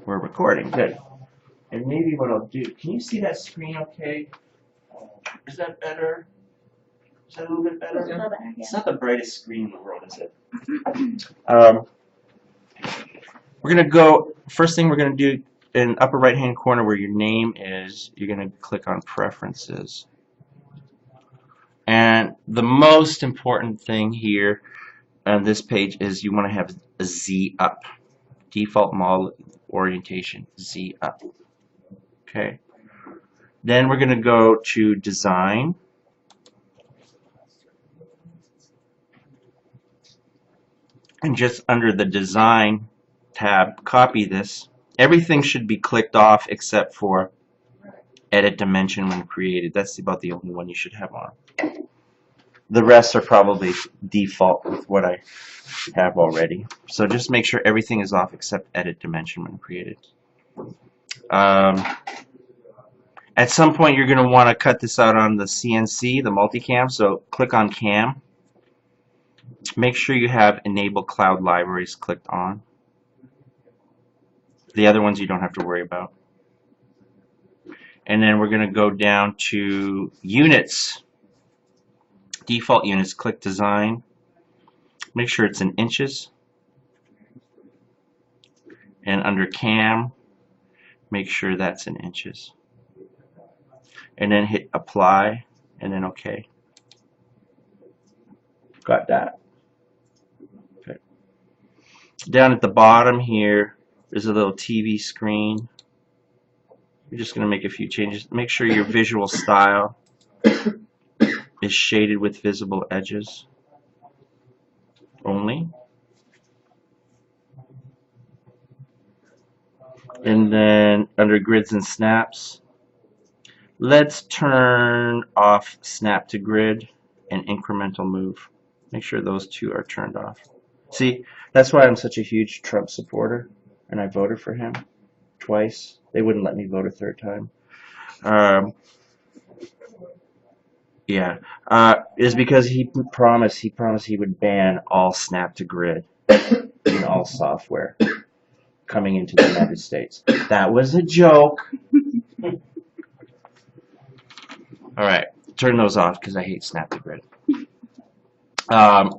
We're recording. Good. And maybe what I'll do, can you see that screen okay? Is that better? Is that a little bit better? A little better, yeah. It's not the brightest screen in the world, is it? We're going to go, first thing we're going to do in upper right hand corner where your name is, you're going to click on Preferences. And the most important thing here on this page is you want to have a Z up. Default model orientation, Z up. Okay. Then we're going to go to Design. And just under the Design tab, copy this. Everything should be clicked off except for Edit Dimension when created. That's about the only one you should have on. The rest are probably default with what I have already. So just make sure everything is off except Edit Dimension when created. At some point you're going to want to cut this out on the CNC, the multicam, so click on Cam. Make sure you have Enable Cloud Libraries clicked on. The other ones you don't have to worry about. And then we're going to go down to Units. Default units, click Design. Make sure it's in inches. And under Cam, make sure that's in inches. And then hit Apply, and then OK. Got that. Okay. Down at the bottom here, there's a little TV screen. You're just going to make a few changes. Make sure your visual style is shaded with visible edges only. And then under Grids and Snaps, let's turn off Snap to Grid and Incremental Move. Make sure those two are turned off. See, that's why I'm such a huge Trump supporter, and I voted for him twice. They wouldn't let me vote a third time. Is because he promised he would ban all Snap to Grid in all software coming into the United States. That was a joke. All right, turn those off because I hate Snap to Grid.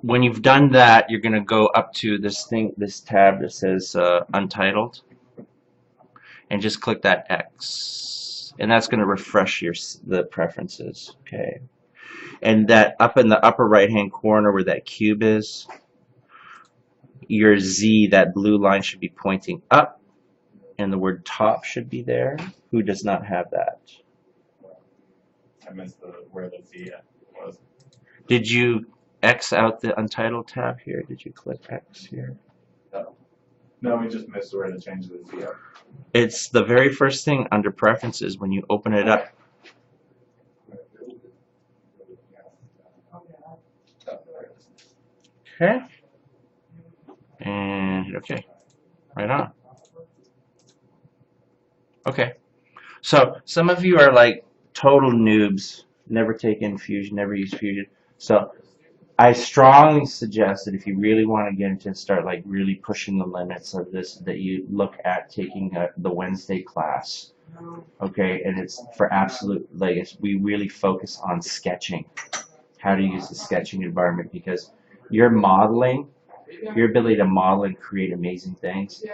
When you've done that, you're going to go up to this tab that says Untitled, and just click that X, and that's going to refresh the preferences. Okay. And that up in the upper right hand corner where that cube is, your Z, that blue line should be pointing up, and the word top should be there. Who does not have that? I missed where the Z was. Did you X out the Untitled tab here? Did you click X here? No, we just missed where to change the Z up. It's the very first thing under Preferences when you open it up. Okay. And hit OK. Right on. Okay. So some of you are like total noobs, never taken Fusion, never used Fusion. So I strongly suggest that if you really want to get into start like really pushing the limits of this, that you look at taking the Wednesday class. Okay, and it's for absolute, like we really focus on sketching, how to use the sketching environment, because your modeling, your ability to model and create amazing things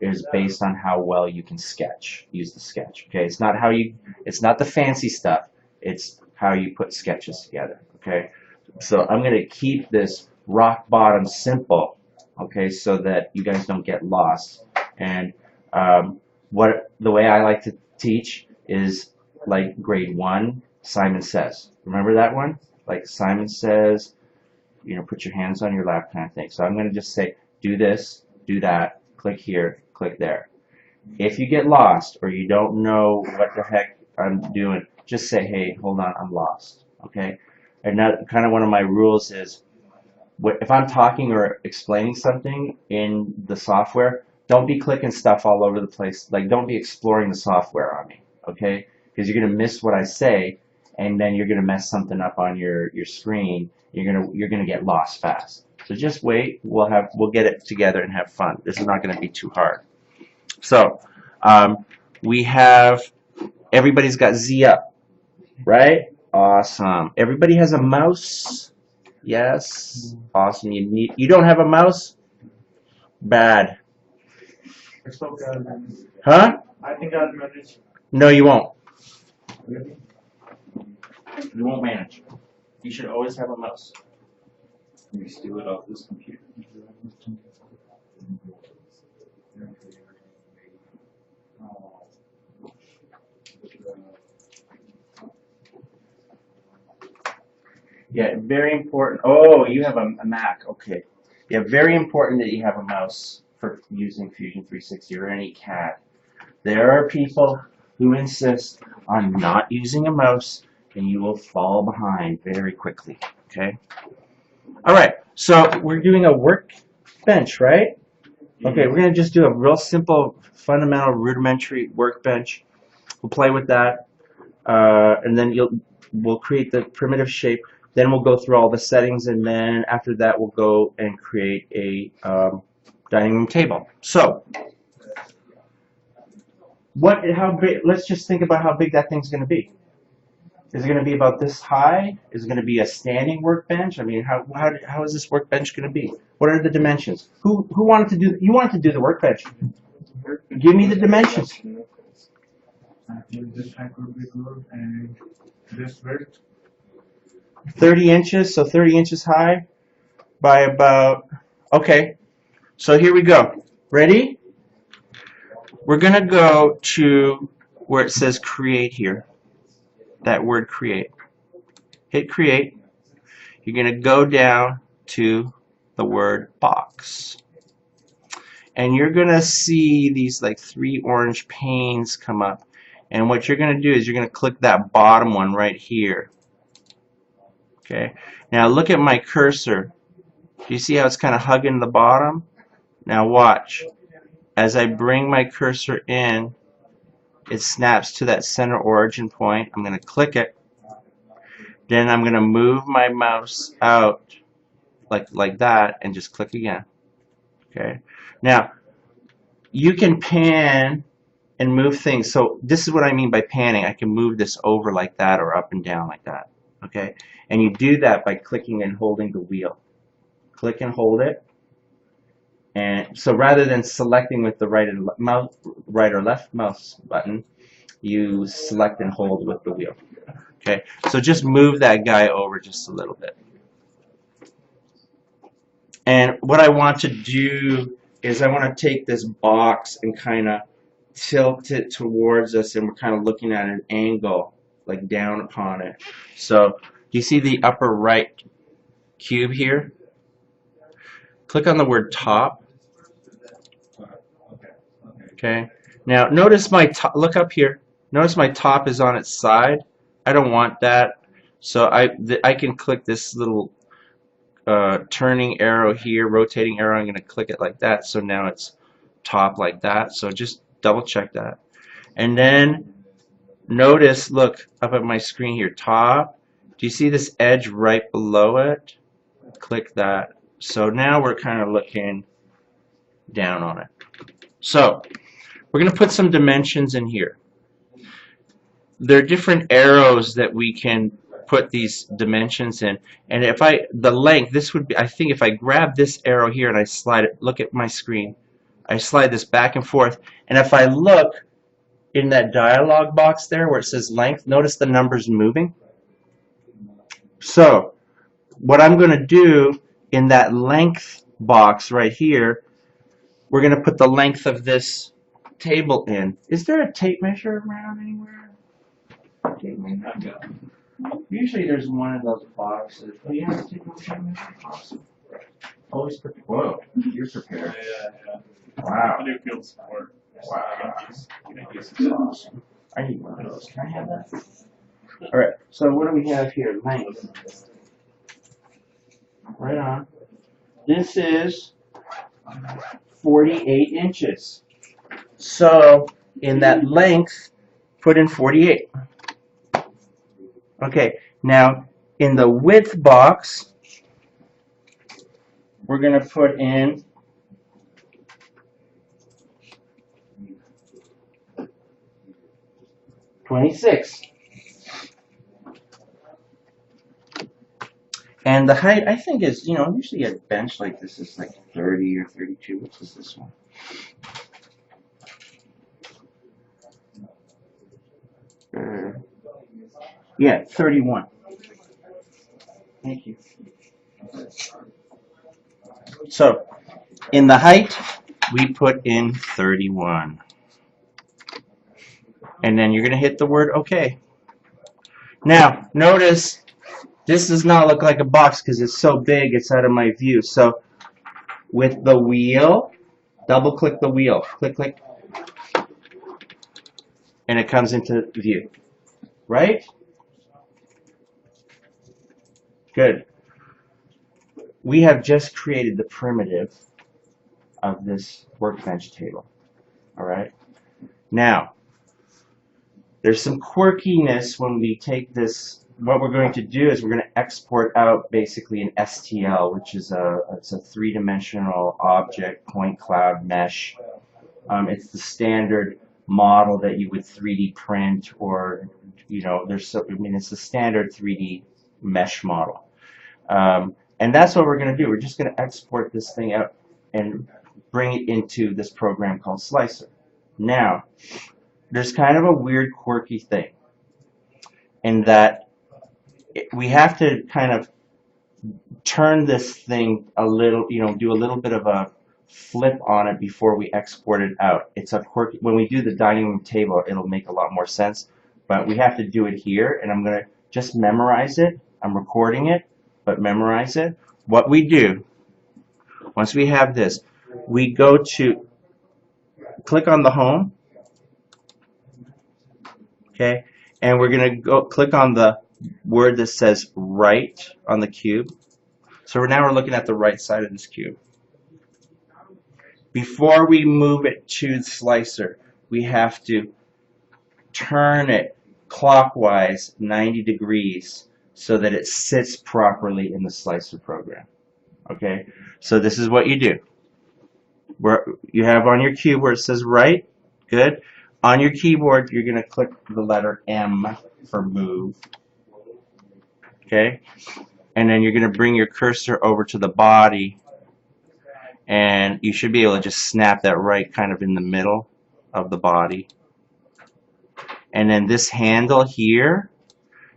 is based on how well you can sketch, use the sketch. Okay, it's not the fancy stuff, it's how you put sketches together. Okay, so I'm going to keep this rock bottom simple, okay, so that you guys don't get lost. And the way I like to teach is like grade 1, Simon Says. Remember that one? Like Simon Says, you know, put your hands on your lap kind of thing. So I'm going to just say, do this, do that, click here, click there. If you get lost or you don't know what the heck I'm doing, just say, hey, hold on, I'm lost. Okay? And that kind of one of my rules is, if I'm talking or explaining something in the software, don't be clicking stuff all over the place. Like, don't be exploring the software on me. Okay? Because you're going to miss what I say, and then you're going to mess something up on your screen. You're gonna get lost fast. So just wait. We'll get it together and have fun. This is not going to be too hard. So We have, everybody's got Z up, right? Awesome. Everybody has a mouse? Yes. Awesome. You don't have a mouse? Bad. I still got it. Huh? I think I'd manage. No, you won't. You won't manage. You should always have a mouse. Can we steal it off this computer? Yeah, very important. Oh, you have a Mac. Okay. Yeah, very important that you have a mouse for using Fusion 360 or any CAD. There are people who insist on not using a mouse, and you will fall behind very quickly. Okay. All right. So we're doing a workbench, right? Okay. We're gonna just do a real simple, fundamental, rudimentary workbench. We'll play with that, and then we'll create the primitive shape. Then we'll go through all the settings, and then after that we'll go and create a dining room table. So, how big? Let's just think about how big that thing's going to be. Is it going to be about this high? Is it going to be a standing workbench? I mean, how is this workbench going to be? What are the dimensions? Who wanted to do? You wanted to do the workbench. Give me the dimensions. I think this height would be good, and this width. 30 inches, so 30 inches high by about, okay, so here we go. Ready? We're going to go to where it says create here, that word create. Hit create. You're going to go down to the word box. And you're going to see these like 3 orange panes come up. And what you're going to do is you're going to click that bottom one right here. Okay, now look at my cursor. Do you see how it's kind of hugging the bottom? Now watch. As I bring my cursor in, it snaps to that center origin point. I'm going to click it. Then I'm going to move my mouse out like that and just click again. Okay. Now, you can pan and move things. So this is what I mean by panning. I can move this over like that or up and down like that. Okay. And you do that by clicking and holding the wheel. Click and hold it. And so rather than selecting with the right or left mouse button, you select and hold with the wheel. Okay, so just move that guy over just a little bit. And what I want to do is I want to take this box and kind of tilt it towards us, and we're kind of looking at an angle, like down upon it. So you see the upper right cube here? Click on the word top. Okay. Now notice my top. Look up here. Notice my top is on its side. I don't want that, so I can click this little turning arrow here, rotating arrow. I'm going to click it like that. So now it's top like that. So just double check that, and then notice. Look up at my screen here. Top. Do you see this edge right below it? Click that. So now we're kind of looking down on it. So we're going to put some dimensions in here. There are different arrows that we can put these dimensions in. And if the length, this would be, I think if I grab this arrow here and I slide it, look at my screen. I slide this back and forth. And if I look in that dialog box there where it says length, notice the numbers moving. So what I'm going to do in that length box right here, we're going to put the length of this table in. Is there a tape measure around anywhere? Tape measure? Usually there's one of those boxes. Oh, you have a tape measure? Awesome. Always prepared. Whoa, you're prepared. Yeah. Wow. I do field support. Wow. This is awesome. I need one of those. Can I have that? All right. So what do we have here? Length. Right on. This is 48 inches. So in that length, put in 48. Okay, now in the width box, we're going to put in 26. And the height, I think, is, usually a bench like this is like 30 or 32. What is this one? Yeah, 31. Thank you. So, in the height, we put in 31. And then you're going to hit the word OK. Now, notice this does not look like a box because it's so big, it's out of my view. So, with the wheel, double click the wheel. Click, click. And it comes into view. Right? Good. We have just created the primitive of this workbench table. All right? Now, there's some quirkiness when we take this. What we're going to do is we're going to export out basically an STL, which is it's a three-dimensional object point cloud mesh. It's the standard model that you would 3D print, or it's the standard 3D mesh model. And that's what we're going to do. We're just going to export this thing out and bring it into this program called Slicer. Now, there's kind of a weird, quirky thing in that we have to kind of turn this thing a little, do a little bit of a flip on it before we export it out. It's a quirky. When we do the dining room table, it'll make a lot more sense, but we have to do it here, and I'm going to just memorize it. I'm recording it, but memorize it. What we do, once we have this, we go to click on the home, okay, and we're going to go click on the word that says right on the cube. So now we're looking at the right side of this cube. Before we move it to the slicer, we have to turn it clockwise 90 degrees so that it sits properly in the slicer program. Okay, so this is what you do. Where you have on your cube where it says right, good. On your keyboard, you're going to click the letter M for move. Okay, and then you're going to bring your cursor over to the body, and you should be able to just snap that right kind of in the middle of the body. And then this handle here,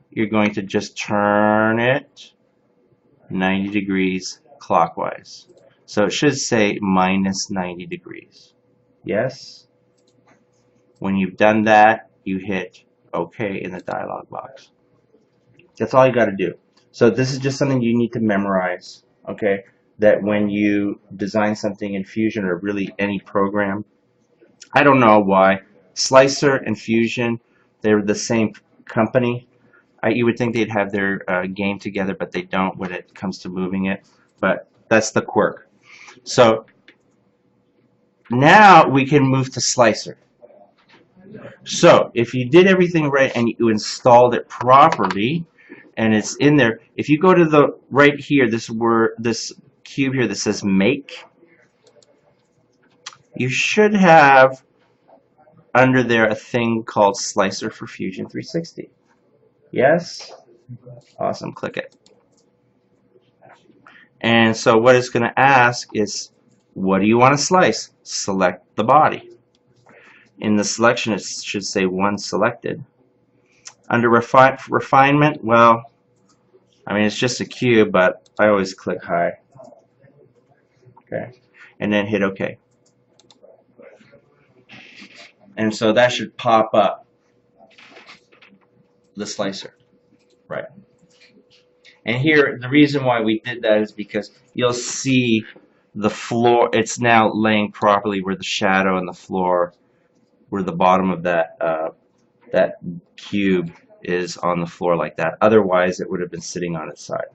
you're going to just turn it 90 degrees clockwise. So it should say minus 90 degrees. Yes? When you've done that, you hit OK in the dialog box. That's all you got to do. So this is just something you need to memorize, okay? That when you design something in Fusion or really any program, I don't know why, Slicer and Fusion, they're the same company. You would think they'd have their game together, but they don't when it comes to moving it. But that's the quirk. So now we can move to Slicer. So if you did everything right and you installed it properly, and it's in there, if you go to the right here, this cube here that says make, you should have under there a thing called Slicer for Fusion 360. Yes? Awesome. Click it. And so what it's going to ask is, what do you want to slice? Select the body. In the selection, it should say one selected. Under refinement, well, I mean, it's just a cube, but I always click high. Okay. And then hit OK. And so that should pop up the slicer. Right. And here, the reason why we did that is because you'll see the floor, it's now laying properly where the shadow and the floor, where the bottom of that cube is on the floor like that. Otherwise, it would have been sitting on its side.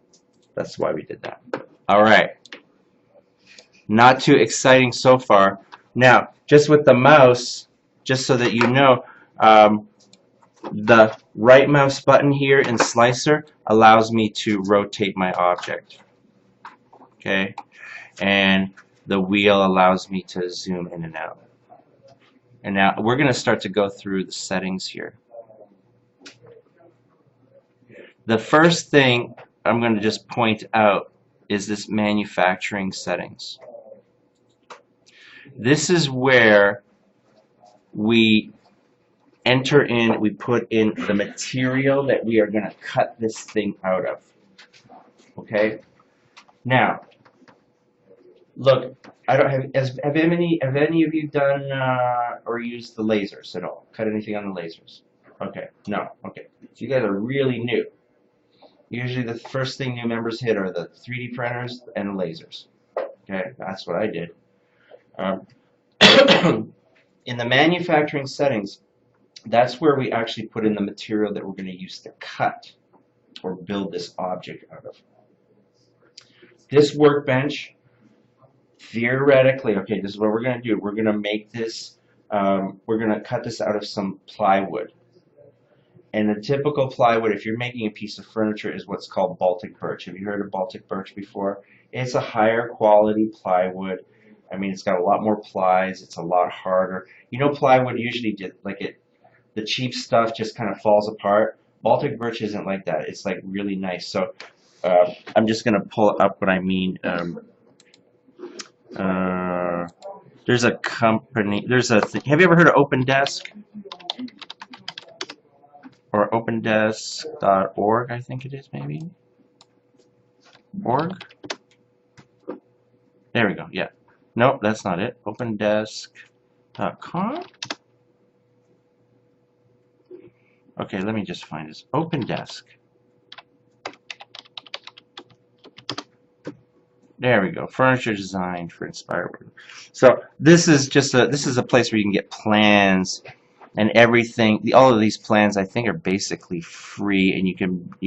That's why we did that. All right. Not too exciting so far. Now, just with the mouse, just so that you know, the right mouse button here in Slicer allows me to rotate my object. Okay? And the wheel allows me to zoom in and out. And now we're going to start to go through the settings here. The first thing I'm going to just point out is this manufacturing settings. This is where we we put in the material that we are going to cut this thing out of. Okay? Now, look, I don't have any of you done or used the lasers at all? Cut anything on the lasers? Okay, no, okay. So you guys are really new. Usually the first thing new members hit are the 3D printers and lasers. Okay, that's what I did. In the manufacturing settings, that's where we actually put in the material that we're going to use to cut or build this object out of. This workbench, theoretically, okay, this is what we're going to do. We're going to make this, we're going to cut this out of some plywood. And the typical plywood, if you're making a piece of furniture, is what's called Baltic birch. Have you heard of Baltic birch before? It's a higher quality plywood. I mean, it's got a lot more plies. It's a lot harder. You know, plywood usually the cheap stuff just kind of falls apart. Baltic birch isn't like that. It's like really nice. So I'm just going to pull up what I mean. There's a company. Have you ever heard of OpenDesk? Or opendesk.org, I think it is, maybe. Org? There we go, yeah. Nope, that's not it. Opendesk.com? Okay, let me just find this. OpenDesk. There we go. Furniture design for inspired work. So this is just a place where you can get plans and everything. All of these plans, I think, are basically free, and you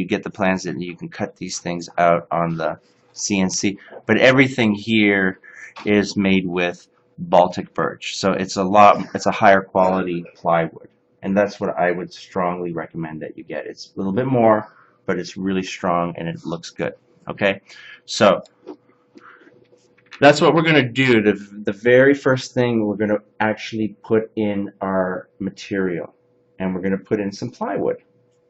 get the plans and you can cut these things out on the CNC. But everything here is made with Baltic birch, so it's a higher quality plywood, and that's what I would strongly recommend that you get. It's a little bit more, but it's really strong and it looks good. Okay, so that's what we're going to do. The very first thing, we're going to actually put in our material, and we're going to put in some plywood,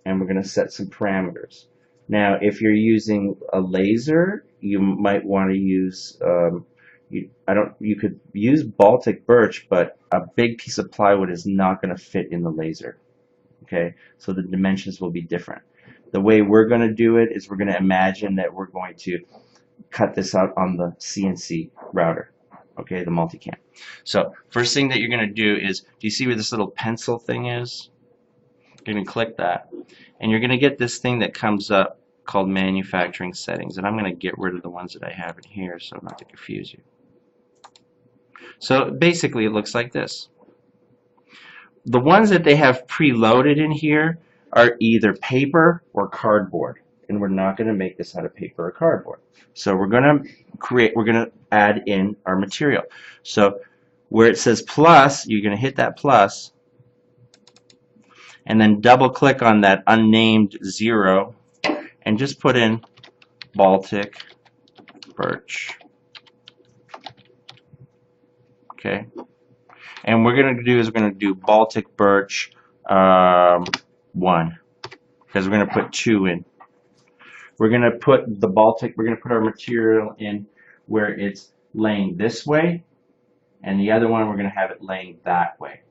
and we're going to set some parameters. Now, if you're using a laser, you might want to use you could use Baltic birch, but a big piece of plywood is not going to fit in the laser. Okay, so the dimensions will be different. The way we're going to do it is we're going to imagine that we're going to cut this out on the CNC router, okay, the multicam. So first thing that you're going to do is, do you see where this little pencil thing is? You're going to click that, and you're going to get this thing that comes up called manufacturing settings, and I'm going to get rid of the ones that I have in here so not to confuse you. So basically it looks like this. The ones that they have preloaded in here are either paper or cardboard, and we're not going to make this out of paper or cardboard. So we're going to add in our material. So where it says plus, you're going to hit that plus, and then double click on that unnamed 0 and just put in Baltic birch. Okay. And what we're going to do is we're going to do Baltic birch 1, because we're going to put 2 in. We're going to put we're going to put our material in where it's laying this way, and the other one we're going to have it laying that way.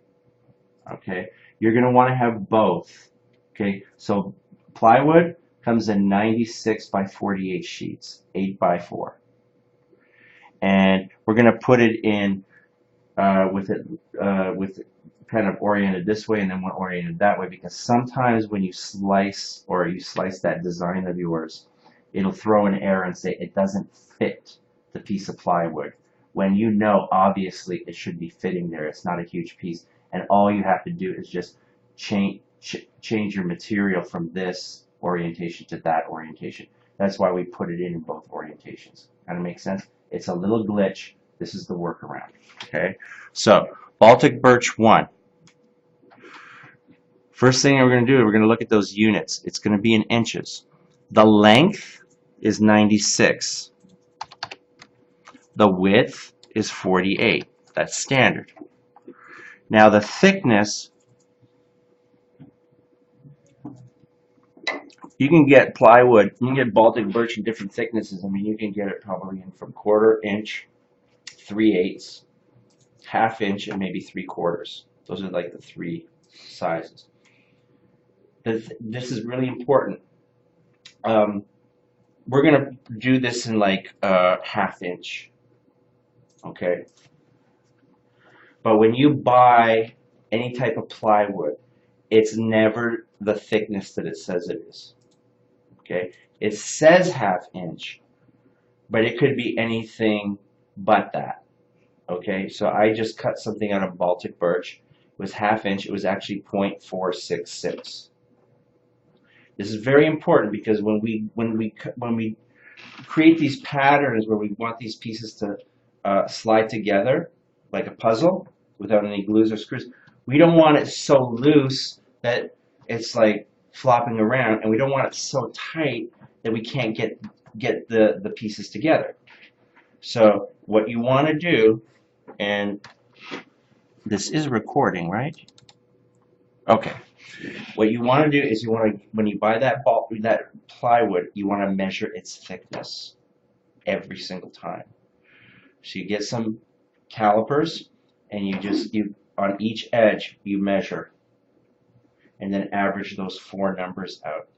Okay, you're going to want to have both. Okay, so plywood comes in 96 by 48 sheets, 8 by 4, and we're going to put it in with kind of oriented this way and then one oriented that way, because sometimes when you slice that design of yours, it'll throw an error and say it doesn't fit the piece of plywood, when you know obviously it should be fitting there. It's not a huge piece, and all you have to do is just change your material from this orientation to that orientation. That's why we put it in both orientations. Kind of makes sense? It's a little glitch. This is the workaround. Okay, so Baltic birch 1. First thing we're going to do, we're going to look at those units. It's going to be in inches. The length is 96. The width is 48. That's standard. Now the thickness, You can get plywood, you can get Baltic birch in different thicknesses. I mean, you can get it probably in from 1/4 inch, 3/8, 1/2 inch, and maybe 3/4. Those are like the three sizes. This is really important. We're gonna do this in like 1/2 inch, okay? But when you buy any type of plywood, it's never the thickness that it says it is, okay? It says 1/2 inch, but it could be anything but that, okay? So I just cut something out of Baltic birch. It was 1/2 inch. It was actually 0.466. This is very important because when we create these patterns where we want these pieces to slide together like a puzzle without any glues or screws, we don't want it so loose that it's like flopping around, and we don't want it so tight that we can't get the pieces together. So what you want to do, and this is recording, right? Okay. What you want to do is you want to, when you buy that plywood, you want to measure its thickness every single time. So you get some calipers, and you on each edge you measure, and then average those 4 numbers out.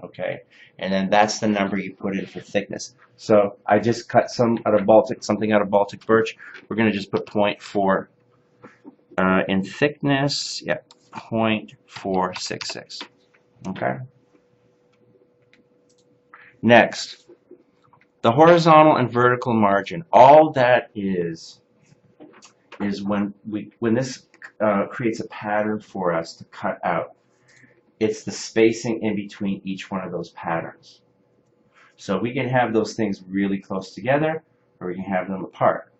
Okay, and then that's the number you put in for thickness. So I just cut something out of Baltic birch. We're going to just put 0.4 in thickness. Yeah, 0.466. Okay. Next, the horizontal and vertical margin. All that is when this creates a pattern for us to cut out. It's the spacing in between each one of those patterns. So we can have those things really close together, or we can have them apart.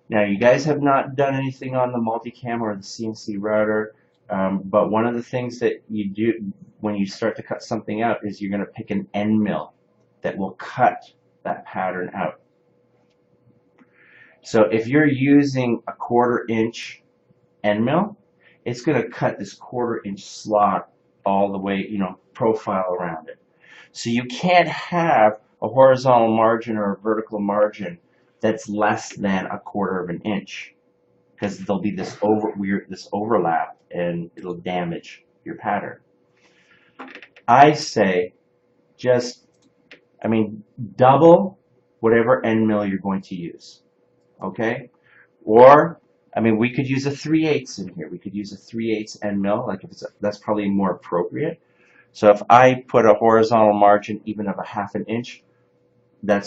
Now, you guys have not done anything on the multicam or the CNC router, but one of the things that you do when you start to cut something out is you're going to pick an end mill that will cut that pattern out. So if you're using a 1/4 inch end mill, it's going to cut this 1/4 inch slot all the way, profile around it. So you can't have a horizontal margin or a vertical margin that's less than 1/4 inch, because there'll be this overlap, and it'll damage your pattern. I say double whatever end mill you're going to use, okay? Or we could use a 3/8 in here. We could use a 3/8 end mill, like that's probably more appropriate. So if I put a horizontal margin even of 1/2 inch, there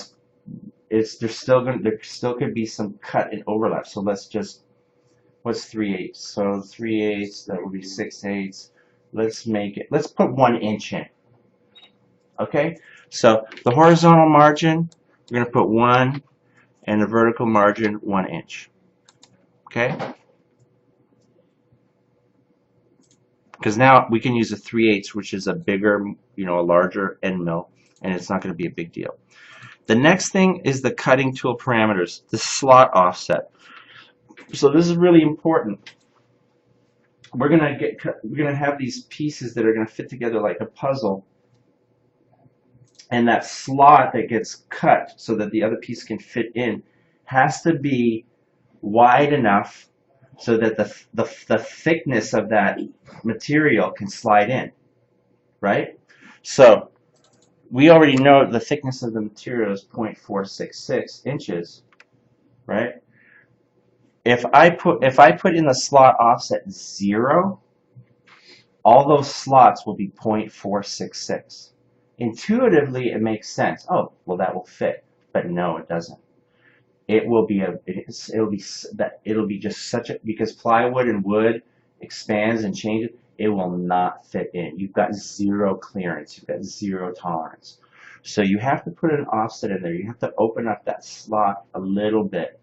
still could be some cut and overlap. So let's just, what's 3/8? So 3/8, that would be 6/8. Let's put 1 inch in. Okay? So the horizontal margin, we're going to put 1, and the vertical margin 1 inch. Okay? Because now we can use a 3/8, which is a bigger, a larger end mill, and it's not going to be a big deal. The next thing is the cutting tool parameters, the slot offset. So this is really important. We're gonna have these pieces that are going to fit together like a puzzle, and that slot that gets cut so that the other piece can fit in has to be wide enough so that the thickness of that material can slide in, right? So we already know the thickness of the material is 0.466 inches, right? If I put in the slot offset 0, all those slots will be 0.466. Intuitively, it makes sense. Oh, well, that will fit, but no, it doesn't. It'll be just such a, because plywood and wood expands and changes, it will not fit in. You've got 0 clearance. You've got 0 tolerance. So you have to put an offset in there. You have to open up that slot a little bit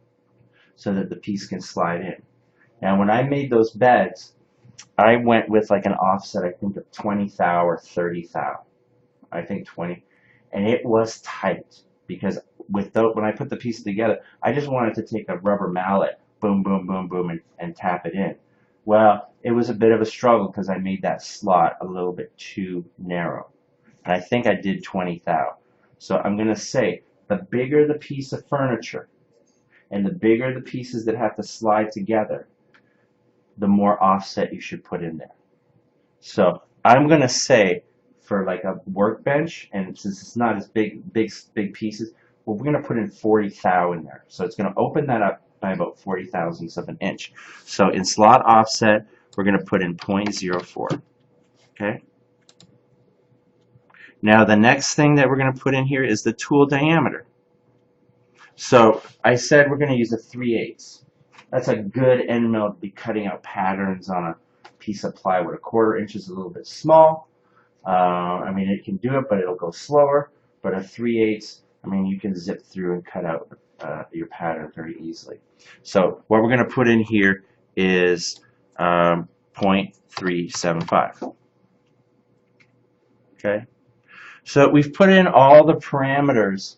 so that the piece can slide in. Now, when I made those beds, I went with like an offset, I think of 20 thou or 30 thou. I think 20. And it was tight because when I put the piece together, I just wanted to take a rubber mallet, boom, boom, boom, boom, and tap it in. Well, it was a bit of a struggle because I made that slot a little bit too narrow. and I think I did 20 thou. So I'm going to say the bigger the piece of furniture and the bigger the pieces that have to slide together, the more offset you should put in there. So I'm going to say for like a workbench, and since it's not as big pieces, well, we're going to put in 40 thou in there. So it's going to open that up by about 40 thousandths of an inch. So in slot offset, we're going to put in 0.04. Okay. Now the next thing that we're going to put in here is the tool diameter. So I said we're going to use a 3/8. That's a good end mill to be cutting out patterns on a piece of plywood. 1/4 inch is a little bit small. I mean, it can do it, but it'll go slower. But a 3/8, I mean, you can zip through and cut out your pattern very easily. So what we're going to put in here is 0.375. Okay. So we've put in all the parameters.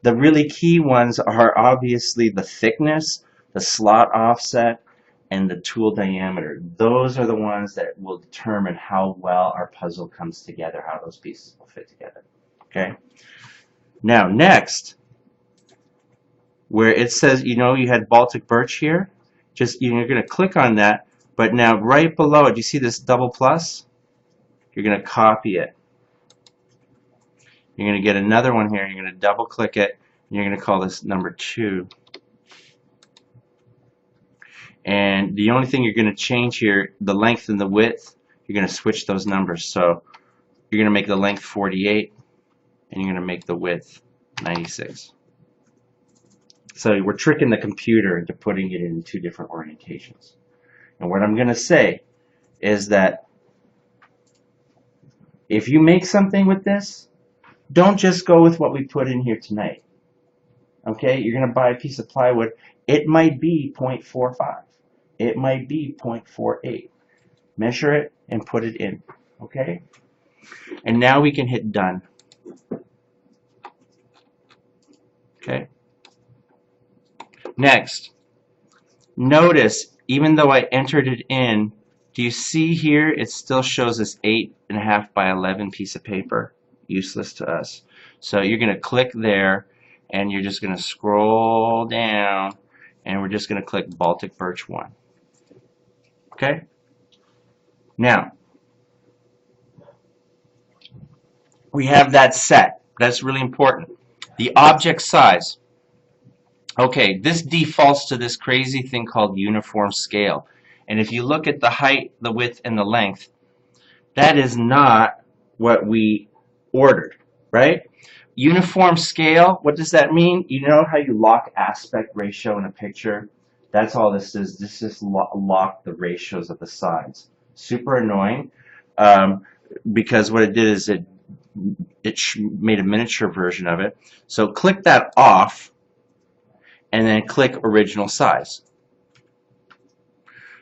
The really key ones are obviously the thickness, the slot offset, and the tool diameter. Those are the ones that will determine how well our puzzle comes together, how those pieces will fit together. Okay. Now next, where it says, you know, you had Baltic birch here, just you're going to click on that, but now right below it, do you see this double plus? You're going to copy it. You're going to get another one here. You're going to double click it, and you're going to call this number 2. And the only thing you're going to change here, the length and the width, you're going to switch those numbers. So you're going to make the length 48, and you're going to make the width 96. So we're tricking the computer into putting it in 2 different orientations. And what I'm going to say is that if you make something with this, don't just go with what we put in here tonight. Okay, you're going to buy a piece of plywood. It might be 0.45. It might be 0.48. Measure it and put it in. Okay? And now we can hit done. Okay? Next, notice, even though I entered it in, do you see here it still shows this 8.5 by 11 piece of paper? Useless to us. So you're going to click there, and you're just going to scroll down, and we're just going to click Baltic Birch 1. Okay? Now, we have that set. That's really important. The object size. Okay, this defaults to this crazy thing called uniform scale. And if you look at the height, the width, and the length, that is not what we ordered, right? Uniform scale, what does that mean? You know how you lock aspect ratio in a picture? That's all this is. This is lock the ratios of the sides. Super annoying because what it did is it made a miniature version of it. So click that off and then click original size.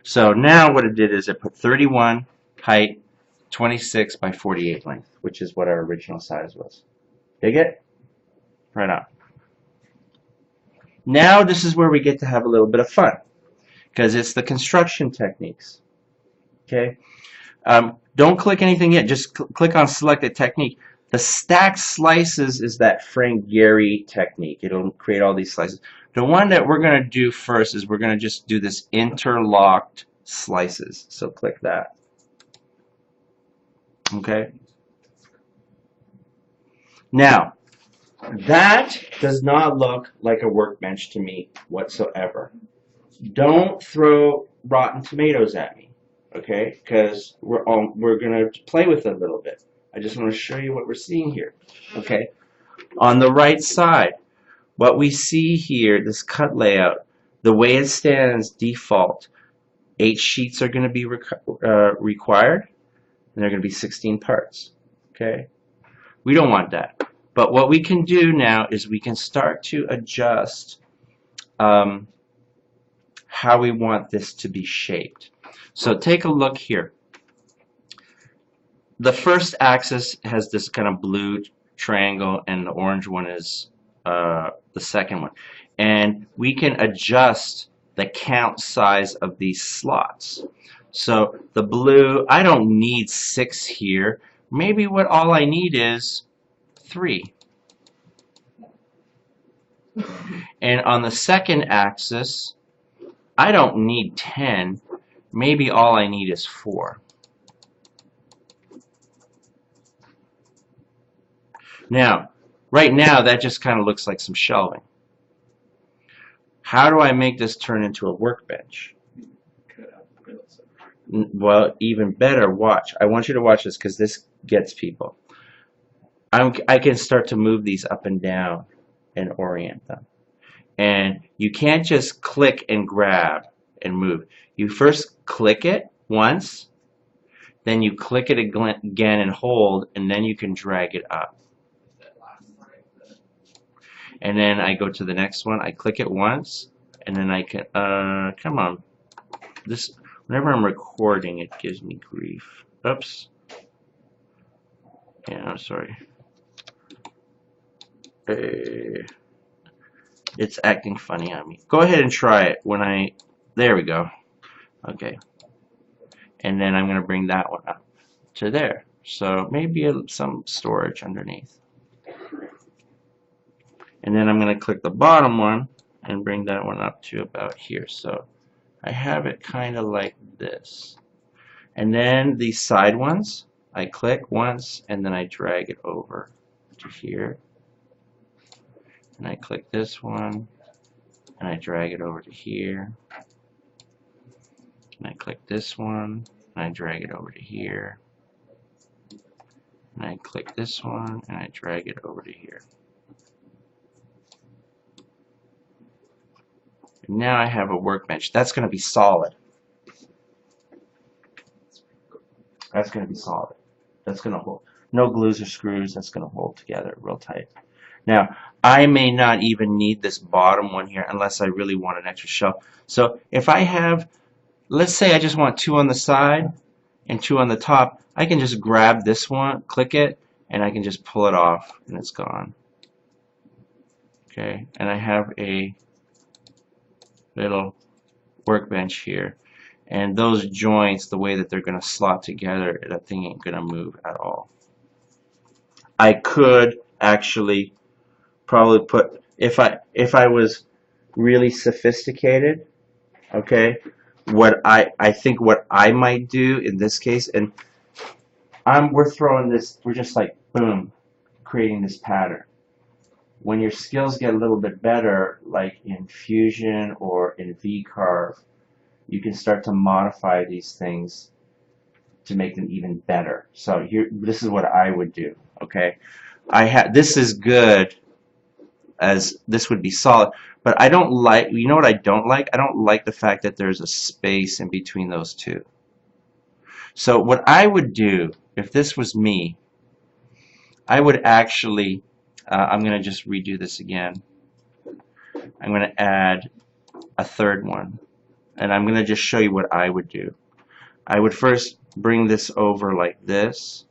So now what it did is it put 31 height, 26 by 48 length, which is what our original size was. Dig it? Right on. Now this is where we get to have a little bit of fun, because it's the construction techniques. Okay? Don't click anything yet. Just click on selected technique. The stacked slices is that Frank Gehry technique. It'll create all these slices. The one that we're going to do first is we're going to just do this interlocked slices. So click that. Okay? Now, that does not look like a workbench to me whatsoever. Don't throw rotten tomatoes at me, okay? Because we're going to play with it a little bit. I just want to show you what we're seeing here, okay? On the right side, what we see here, this cut layout, the way it stands default, 8 sheets are going to be required, and they're going to be 16 parts, okay? We don't want that. But what we can do now is we can start to adjust how we want this to be shaped. So take a look here. The first axis has this kind of blue triangle, and the orange one is the second one. And we can adjust the count size of these slots. So the blue, I don't need 6 here, maybe what all I need is 3. And on the second axis, I don't need 10. Maybe all I need is 4. Now, right now, that just kind of looks like some shelving. How do I make this turn into a workbench? Well, even better, watch. I want you to watch this because this gets people. I can start to move these up and down and orient them. And you can't just click and grab and move. You first click it once, then you click it again and hold, and then you can drag it up. And then I go to the next one, I click it once, and then I can, come on. This, whenever I'm recording, it gives me grief. Oops. Yeah, I'm sorry. It's acting funny on me. Go ahead and try it when there we go. Okay. And then I'm going to bring that one up to there. So maybe some storage underneath. And then I'm going to click the bottom one and bring that one up to about here. So I have it kind of like this. And then these side ones, I click once and then I drag it over to here. And I click this one and I drag it over to here. And I click this one and I drag it over to here. And I click this one and I drag it over to here. And now I have a workbench. That's going to be solid. That's going to be solid. That's going to hold. No glues or screws. That's going to hold together real tight. Now, I may not even need this bottom one here unless I really want an extra shelf. So if I have, let's say I just want 2 on the side and 2 on the top, I can just grab this one, click it, and I can just pull it off and it's gone. Okay, and I have a little workbench here. And those joints, the way that they're going to slot together, that thing ain't going to move at all. I could actually probably put, if I was really sophisticated, okay, what I think what I might do in this case, and we're throwing this, we're just like boom, creating this pattern. When your skills get a little bit better, like in Fusion or in VCarve, you can start to modify these things to make them even better. So here, this is what I would do. Okay, this is good, as this would be solid, but I don't like, you know what I don't like? I don't like the fact that there's a space in between those two. So what I would do, if this was me, I would actually, I'm going to just redo this again. I'm going to add a third one, and I'm going to just show you what I would do. I would first bring this over like this,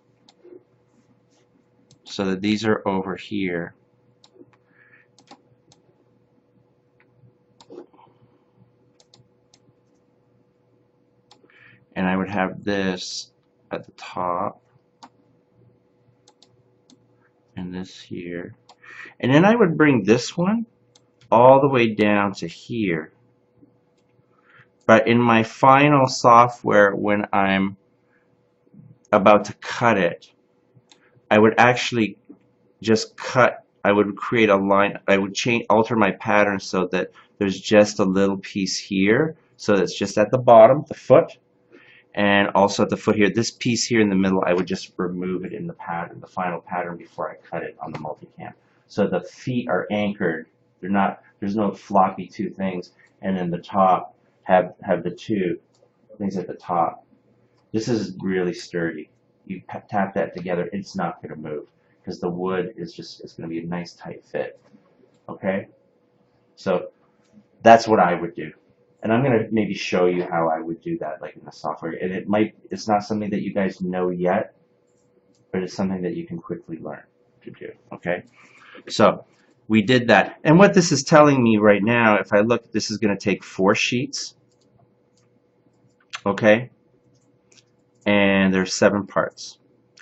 so that these are over here. And I would have this at the top, and this here. And then I would bring this one all the way down to here. But in my final software, when I'm about to cut it, I would actually just cut, I would create a line, I would alter my pattern so that there's just a little piece here, so it's just at the bottom, the foot, and also at the foot here. This piece here in the middle, I would just remove it in the pattern, the final pattern, before I cut it on the multicam. So the feet are anchored. They're not, there's no floppy two things, and then the top have the two things at the top. This is really sturdy. You tap that together, it's not going to move because the wood is just, it's going to be a nice tight fit. Okay? So that's what I would do. And I'm going to maybe show you how I would do that, like in the software. And it's not something that you guys know yet, but it's something that you can quickly learn to do. Okay? So we did that. And what this is telling me right now, if I look, this is going to take 4 sheets. Okay? And there's 7 parts.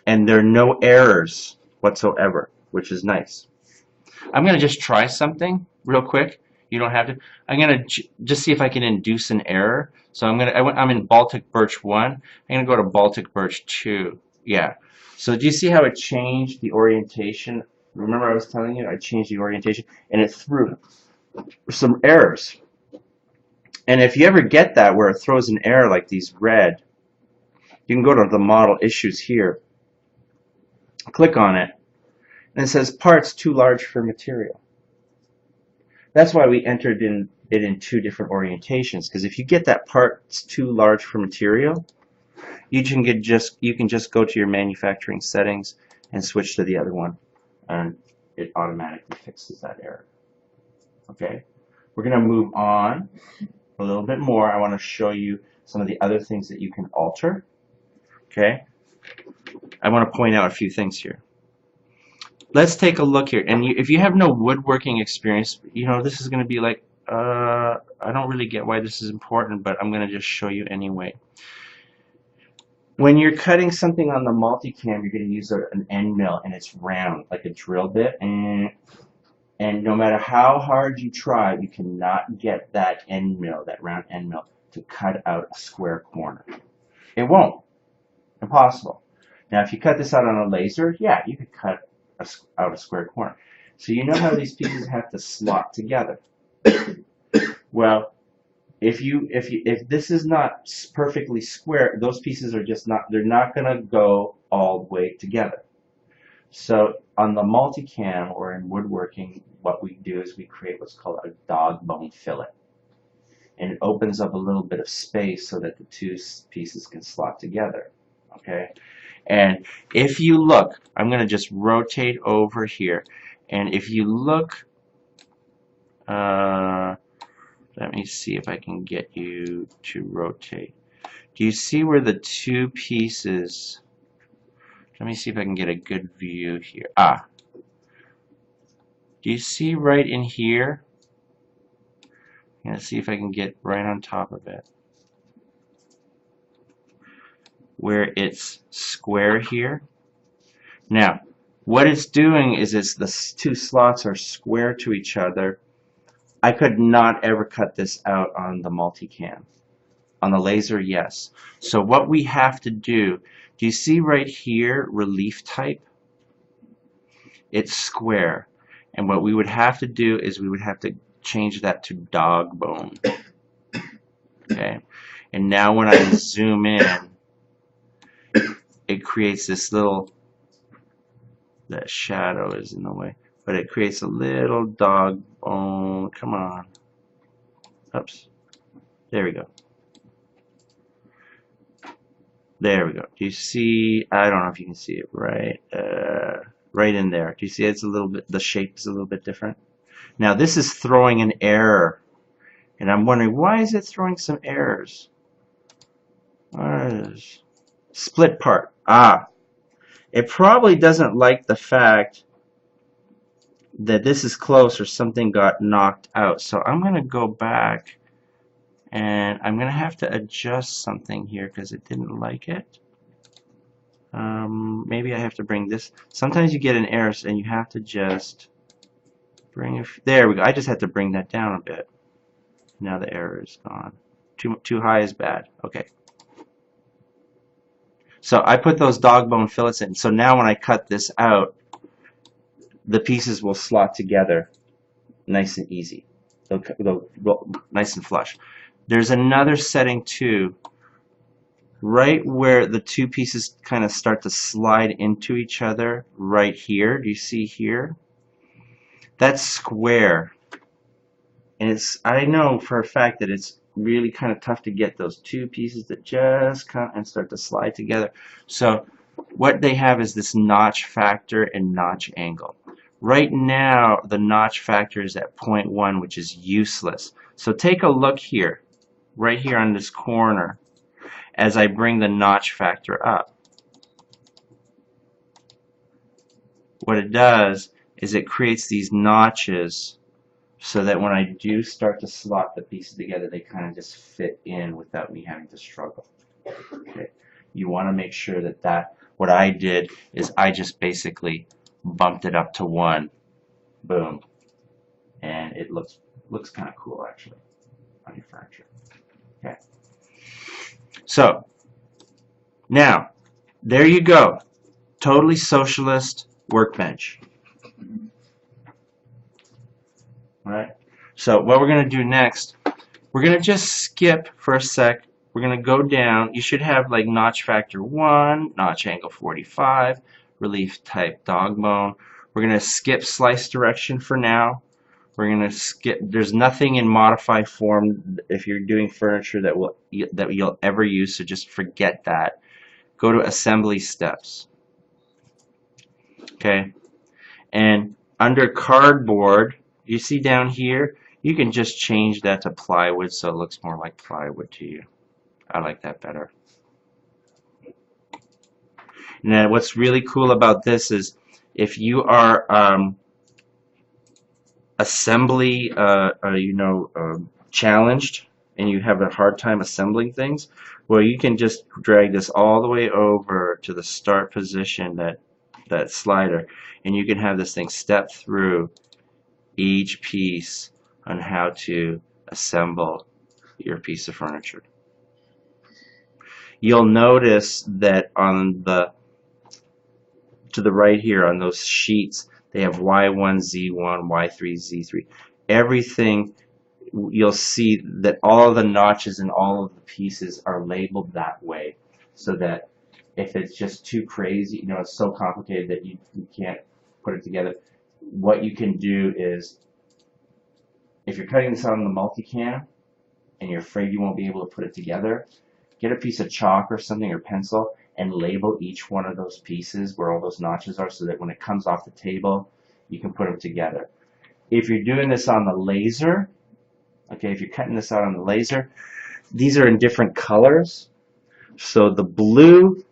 and there are no errors whatsoever, which is nice. I'm going to just try something real quick. You don't have to. I'm going to just see if I can induce an error. So I'm in Baltic Birch 1. I'm going to go to Baltic Birch 2. Yeah. So do you see how it changed the orientation? Remember I was telling you I changed the orientation and it threw some errors. And if you ever get that where it throws an error like these red, you can go to the model issues here, click on it, and it says parts too large for material. That's why we entered it in two different orientations, because if you get that part's too large for material, you can just go to your manufacturing settings and switch to the other one, and it automatically fixes that error. Okay, we're going to move on a little bit more. I want to show you some of the other things that you can alter. Okay, I want to point out a few things here. Let's take a look here. And if you have no woodworking experience, this is going to be like, I don't really get why this is important, but I'm going to just show you anyway. When you're cutting something on the multicam, you're going to use an end mill, and it's round, like a drill bit. And no matter how hard you try, you cannot get that end mill, that round end mill, to cut out a square corner. It won't. Impossible. Now, if you cut this out on a laser, yeah, you could cut out a square corner. So you know how these pieces have to slot together. Well, if this is not perfectly square, those pieces are just not, they're not going to go all the way together. So on the multicam or in woodworking, what we do is we create what's called a dog bone fillet. And it opens up a little bit of space so that the two pieces can slot together. Okay? And if you look, I'm going to just rotate over here. And if you look, let me see if I can get you to rotate. Do you see where the two pieces, let me see if I can get a good view here. Do you see right in here? I'm going to see if I can get right on top of it. Where it's square here. Now, what it's doing is the two slots are square to each other. I could not ever cut this out on the multicam. On the laser, yes. So what we have to do you see right here, relief type? It's square. And what we would have to do is we would have to change that to dog bone. Okay? And now when I zoom in, it creates this little, that shadow is in the way, but it creates a little dog bone. Come on. Oops. There we go. There we go. Do you see? I don't know if you can see it right in there. Do you see it's a little bit, the shape is a little bit different? Now this is throwing an error. And I'm wondering, why is it throwing some errors? Split part. It probably doesn't like the fact that this is close or something got knocked out. So I'm going to go back and I'm going to have to adjust something here because it didn't like it. Maybe I have to bring this. Sometimes you get an error and you have to just bring it. There we go. I just had to bring that down a bit. Now the error is gone. Too high is bad. Okay. So I put those dog bone fillets in. So now when I cut this out, the pieces will slot together nice and easy. They'll nice and flush. There's another setting too, right where the two pieces kind of start to slide into each other, right here. Do you see here? That's square. And I know for a fact that it's really kind of tough to get those two pieces that just come and start to slide together. So what they have is this notch factor and notch angle. Right now the notch factor is at 0.1, which is useless. So take a look here, right here on this corner, as I bring the notch factor up. What it does is it creates these notches so that when I do start to slot the pieces together, they kind of just fit in without me having to struggle. Okay. You want to make sure that what I did is I just basically bumped it up to 1, boom, and it looks kind of cool actually on your furniture. Okay, so now there you go, totally socialist workbench. All right. So what we're going to do next, we're going to just skip for a sec. We're going to go down. You should have like notch factor 1, notch angle 45, relief type dog bone. We're going to skip slice direction for now. We're going to skip. There's nothing in modify form if you're doing furniture that you'll ever use, so just forget that. Go to assembly steps. Okay. And under cardboard, you see down here, you can just change that to plywood so it looks more like plywood to you. I like that better. Now what's really cool about this is if you are assembly challenged and you have a hard time assembling things, well, you can just drag this all the way over to the start position, that slider, and you can have this thing step through each piece on how to assemble your piece of furniture. You'll notice that to the right here on those sheets, they have Y1, Z1, Y3, Z3. Everything, you'll see that all of the notches and all of the pieces are labeled that way, so that if it's just too crazy, it's so complicated that you can't put it together, what you can do is, if you're cutting this out on the multicam and you're afraid you won't be able to put it together, get a piece of chalk or something or pencil and label each one of those pieces where all those notches are, so that when it comes off the table, you can put them together. If you're doing this on the laser, okay, if you're cutting this out on the laser, these are in different colors. So the blue,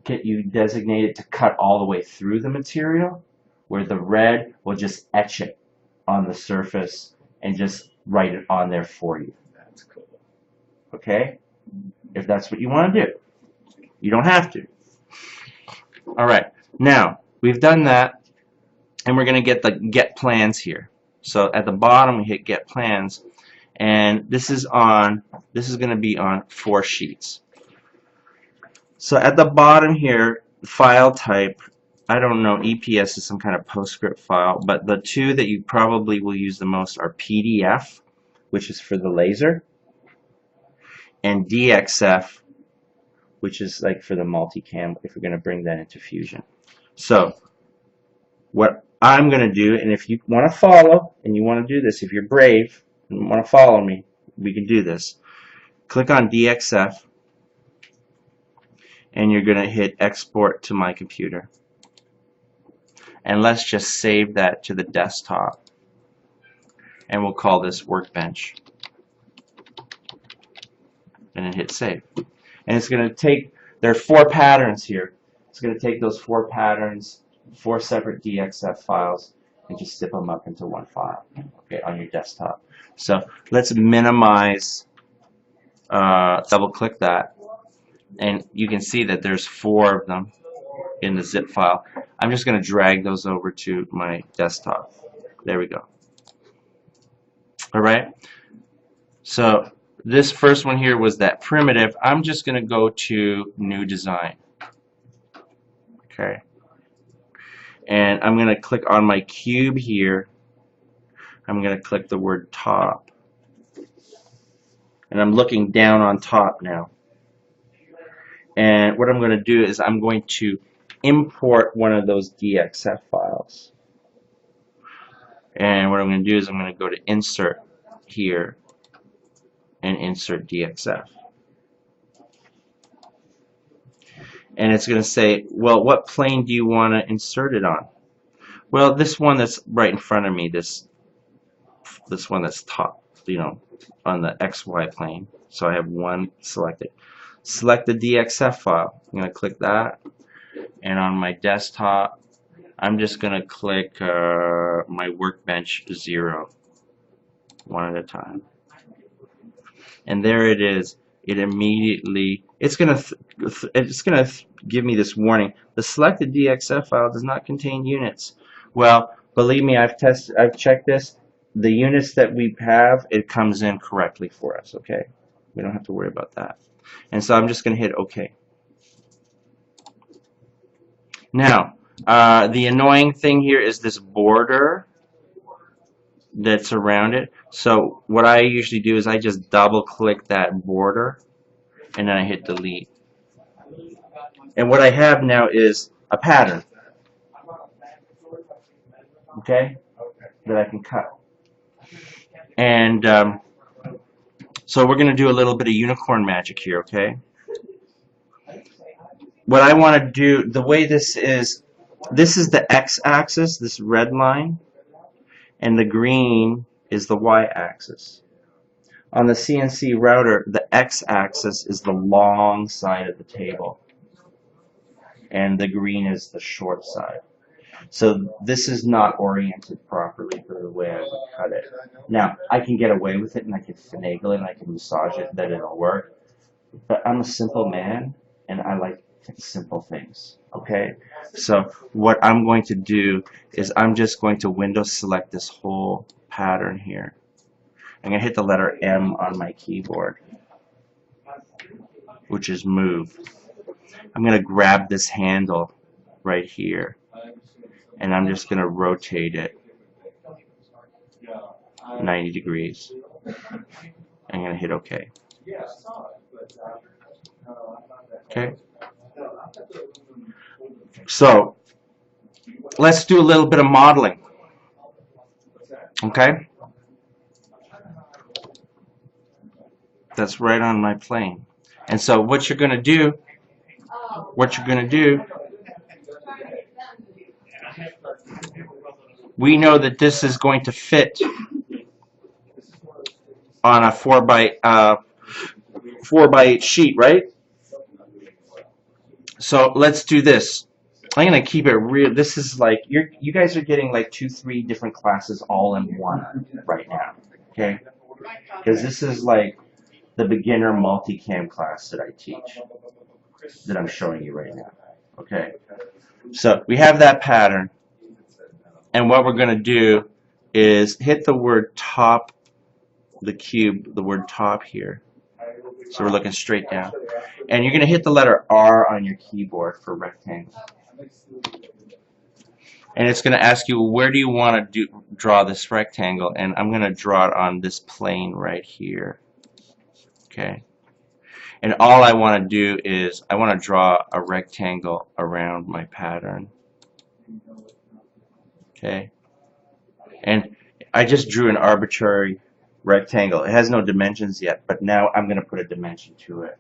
you designate it to cut all the way through the material, where the red will just etch it on the surface and just write it on there for you. That's cool. Okay? If that's what you want to do. You don't have to. Alright, now we've done that, and we're going to get the get plans here. So at the bottom we hit get plans, and this is going to be on 4 sheets. So at the bottom here, file type, I don't know, EPS is some kind of PostScript file, but the two that you probably will use the most are PDF, which is for the laser, and DXF, which is like for the multicam, if we're going to bring that into Fusion. So what I'm going to do, and if you want to follow and you want to do this, if you're brave and want to follow me, we can do this. Click on DXF, and you're going to hit export to my computer. And let's just save that to the desktop, and we'll call this Workbench, and then hit save. And it's going to take, there are 4 patterns here. It's going to take those 4 patterns, 4 separate DXF files, and just zip them up into one file, okay, on your desktop. So let's minimize, double click that, and you can see that there's 4 of them in the zip file. I'm just going to drag those over to my desktop. There we go. Alright, so this first one here was that primitive. I'm just going to go to new design. Okay. And I'm going to click on my cube here. I'm going to click the word top. And I'm looking down on top now. And what I'm going to do is I'm going to import one of those DXF files. And what I'm going to do is I'm going to go to insert here and insert DXF. And it's going to say, well, what plane do you want to insert it on? Well, this one that's right in front of me, this one that's top, on the XY plane. So I have one selected. Select the DXF file. I'm going to click that. And on my desktop, I'm just going to click my Workbench 0, one at a time. And there it is. it immediately, it's gonna give me this warning. The selected DXF file does not contain units. Well, believe me, I've checked this. The units that we have, it comes in correctly for us, okay? We don't have to worry about that. And so I'm just gonna hit OK. Now, the annoying thing here is this border that's around it. So what I usually do is I just double click that border and then I hit delete. And what I have now is a pattern, okay, that I can cut. And so we're going to do a little bit of unicorn magic here, okay? What I want to do, the way this is the x-axis, this red line, and the green is the y-axis. On the CNC router, the x-axis is the long side of the table, and the green is the short side. So this is not oriented properly for the way I would cut it. Now, I can get away with it, and I can finagle it, and I can massage it, that it'll work. But I'm a simple man, and I like simple things, okay? So what I'm going to do is I'm just going to window select this whole pattern here. I'm going to hit the letter M on my keyboard, which is move. I'm going to grab this handle right here, and I'm just going to rotate it 90 degrees. I'm going to hit OK. Okay. So let's do a little bit of modeling. Okay. That's right on my plane. And so what you're going to do, we know that this is going to fit on a 4x8 sheet, right? So let's do this. I'm going to keep it real. This is like, you guys are getting like 2-3 different classes all in one right now, okay? Because this is like the beginner multicam class that I teach, that I'm showing you right now, okay? So we have that pattern, and what we're going to do is hit the word top, the cube, the word top here. So we're looking straight down. And you're going to hit the letter R on your keyboard for rectangle. And it's going to ask you, where do you want to draw this rectangle? And I'm going to draw it on this plane right here. Okay. And all I want to do is I want to draw a rectangle around my pattern. Okay. And I just drew an arbitrary rectangle. It has no dimensions yet, but now I'm going to put a dimension to it.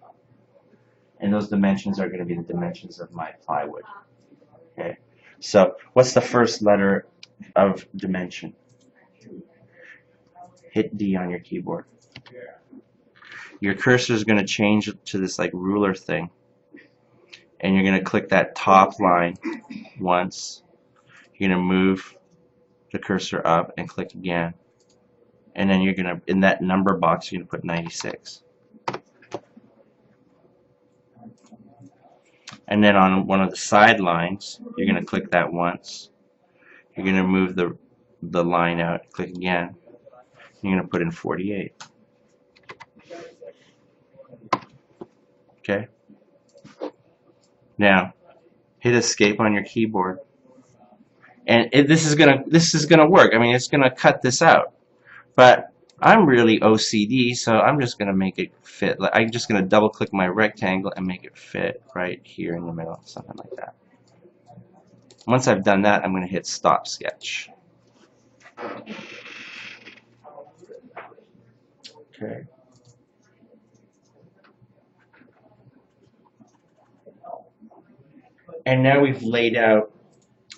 And those dimensions are going to be the dimensions of my plywood. Okay. So what's the first letter of dimension? Hit D on your keyboard. Your cursor is going to change to this like ruler thing. And you're going to click that top line once. You're going to move the cursor up and click again. And then you're going to, in that number box, you're going to put 96. And then on one of the side lines, you're going to click that once. You're going to move the line out, click again. You're going to put in 48. Okay? Now, hit escape on your keyboard. And this is gonna work. I mean, it's gonna cut this out. But I'm really OCD, so I'm just gonna make it fit. I'm just gonna double click my rectangle and make it fit right here in the middle, something like that. Once I've done that, I'm gonna hit stop sketch. Okay. And now we've laid out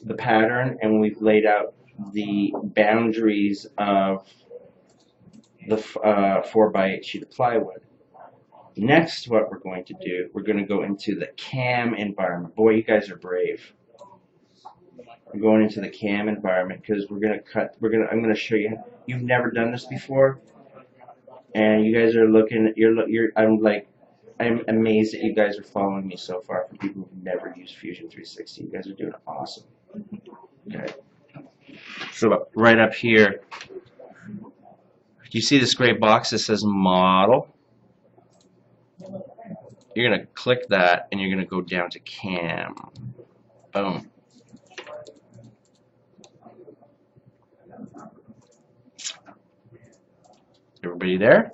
the pattern, and we've laid out the boundaries of the 4x8 sheet of plywood. Next, what we're going to do, we're going to go into the CAM environment. Boy, you guys are brave. We're going into the CAM environment because we're going to cut. I'm going to show you. You've never done this before, and you guys are looking. I'm like, I'm amazed that you guys are following me so far from people who've never used Fusion 360. You guys are doing awesome. Okay. So right up here, do you see this gray box that says model? You're going to click that and you're going to go down to cam. Boom. Everybody there?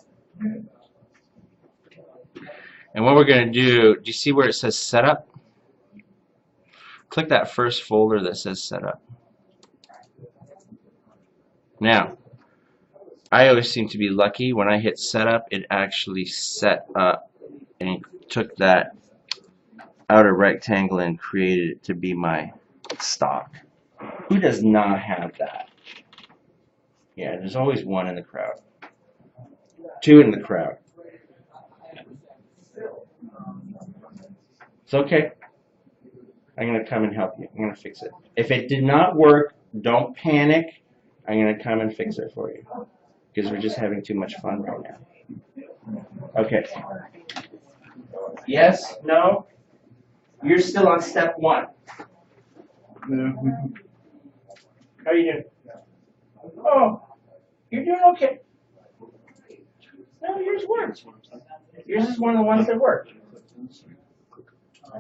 And what we're going to do you see where it says setup? Click that first folder that says setup. Now, I always seem to be lucky. When I hit setup, it actually set up and took that outer rectangle and created it to be my stock. Who does not have that? Yeah, there's always one in the crowd. Two in the crowd. It's okay. I'm going to come and help you. I'm going to fix it. If it did not work, don't panic. I'm going to come and fix it for you. Because we're just having too much fun right now. Okay. Yes? No? You're still on step one. No. How are you doing? Oh, you're doing okay. No, yours worked. Yours is one of the ones that worked. I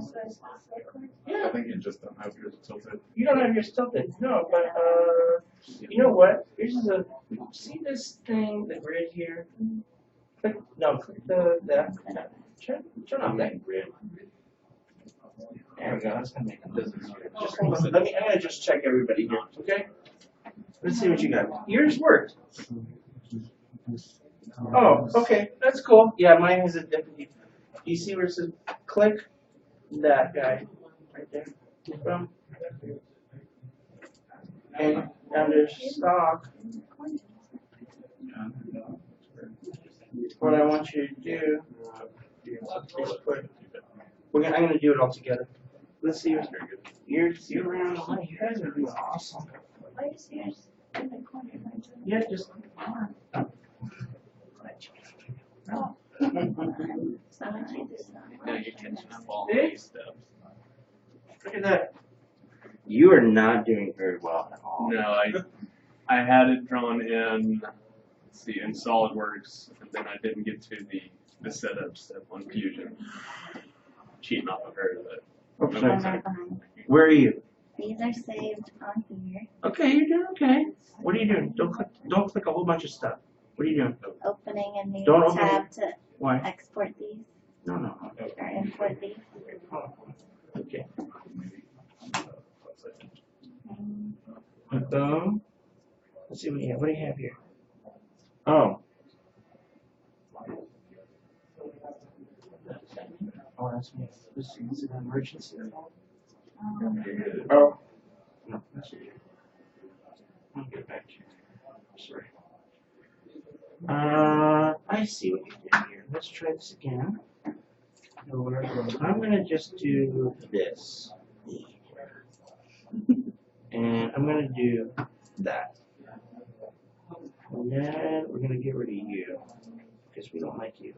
think you just don't have yours tilted. You don't have yours tilted. No, but you know what? Yours is a. See this thing, the grid here? Click. No, click that. Turn on that grid. There we go. That's gonna make it. Just hold on. I'm gonna just check everybody here. Okay. Let's see what you got. Yours worked. Oh, okay. That's cool. Yeah, mine has a different. You see where it says click? That guy right there. Boom. And under stock, what I want you to do is put. I'm gonna do it all together. Let's see. You're around. Oh, you guys are doing awesome. Yeah, just. Oh. Look at that. You are not doing very well at all. No, I had it drawn in, let's see, in SolidWorks, and then I didn't get to the setup step on Fusion. Cheating off of her, but Oops, I'm sorry. right behind. Where are you? These are saved on here. Okay, you're doing okay. What are you doing? Don't click a whole bunch of stuff. What are you doing? Opening a new Don't open tab to Why? export these No. or import these. Oh, okay. Let's see what you have. What do you have here? Oh. Oh, that's me. This is an emergency. Oh. No, that's it. I'll get back to you. Sorry. I see what you did here. Let's try this again. I'm gonna just do this. And I'm gonna do that. And then we're gonna get rid of you. Because we don't like you.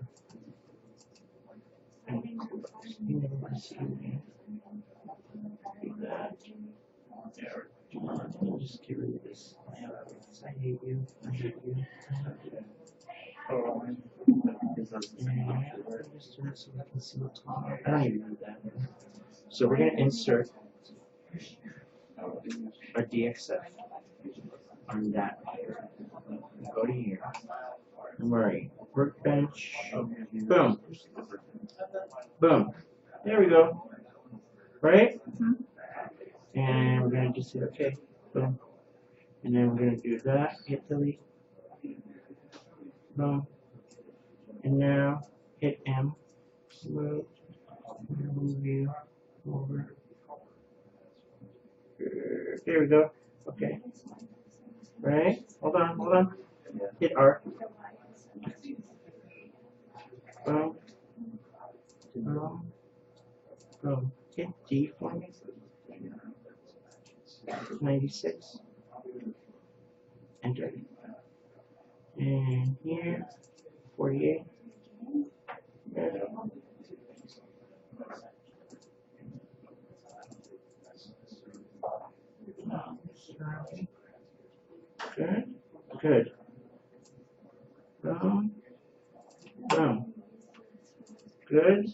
And you never want to see you again. Do that. And just get rid of this. I hate you. I hate you. And just do it so we can see what's going on. I don't even do that. So we're gonna insert a DXF on that here. Go to here. And where are you? Workbench. Boom. Boom. There we go. Right? And we're gonna just hit OK. Boom. And then we're gonna do that. Hit delete. Boom. And now hit M. Move. Move you over. There we go. Okay. Right? Hold on. Hit R. Boom. Boom. Boom. Hit D for me. 96. Enter. And here, 48. Good. Good. Boom. Boom. Good.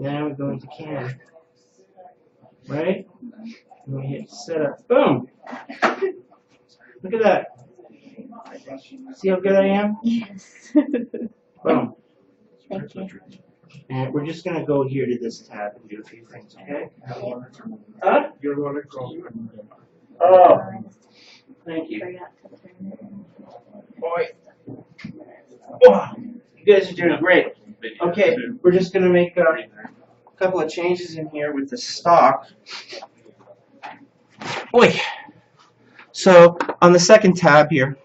Now we go into cam. Right? And we hit setup. Boom. Look at that. See how good I am? Yes. Boom. Thank you. And we're just gonna go here to this tab and do a few things, okay? Huh? Your wallet call. Oh, thank you. Forgot to turn it in. Boy. Oh, you guys are doing great. Okay, we're just gonna make a couple of changes in here with the stock. Oi. So on the second tab here,